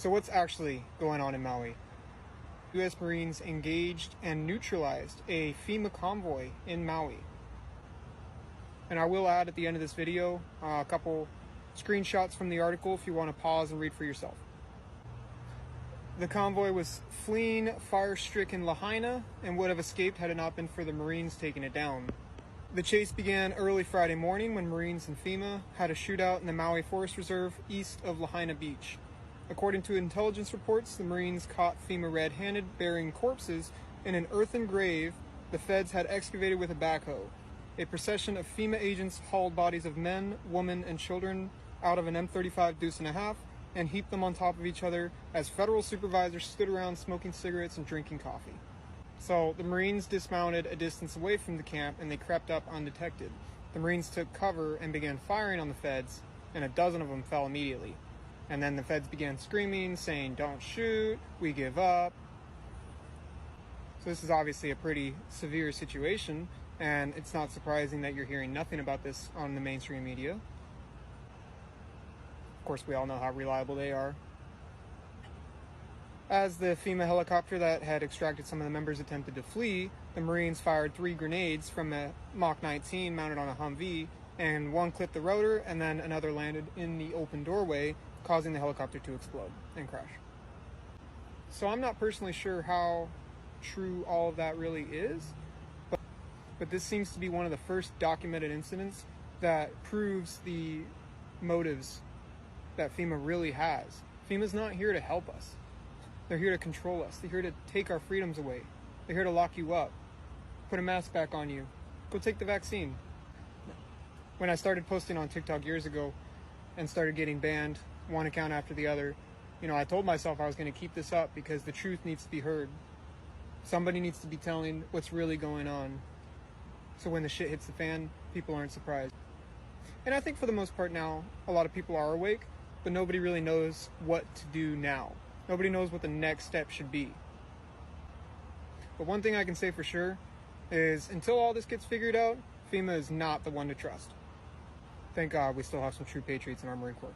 So what's actually going on in Maui? U.S. Marines engaged and neutralized a FEMA convoy in Maui. And I will add at the end of this video a couple screenshots from the article if you want to pause and read for yourself. The convoy was fleeing fire-stricken Lahaina and would have escaped had it not been for the Marines taking it down. The chase began early Friday morning when Marines and FEMA had a shootout in the Maui Forest Reserve east of Lahaina Beach. According to intelligence reports, the Marines caught FEMA red-handed burying corpses in an earthen grave the feds had excavated with a backhoe. A procession of FEMA agents hauled bodies of men, women, and children out of an M35 Deuce and a half and heaped them on top of each other as federal supervisors stood around smoking cigarettes and drinking coffee. So the Marines dismounted a distance away from the camp and they crept up undetected. The Marines took cover and began firing on the feds, and a dozen of them fell immediately. And then the feds began screaming, saying, "Don't shoot, we give up." So this is obviously a pretty severe situation, and it's not surprising that you're hearing nothing about this on the mainstream media. Of course, we all know how reliable they are. As the FEMA helicopter that had extracted some of the members attempted to flee, the Marines fired 3 grenades from a Mach 19 mounted on a Humvee, and one clipped the rotor, and then another landed in the open doorway, causing the helicopter to explode and crash. So I'm not personally sure how true all of that really is, but this seems to be one of the first documented incidents that proves the motives that FEMA really has. FEMA's not here to help us. They're here to control us. They're here to take our freedoms away. They're here to lock you up, put a mask back on you, go take the vaccine. When I started posting on TikTok years ago and started getting banned, one account after the other, I told myself I was going to keep this up because the truth needs to be heard. Somebody needs to be telling what's really going on. So when the shit hits the fan, people aren't surprised. And I think for the most part now, a lot of people are awake, but nobody really knows what to do now. Nobody knows what the next step should be. But one thing I can say for sure is until all this gets figured out, FEMA is not the one to trust. Thank God we still have some true patriots in our Marine Corps.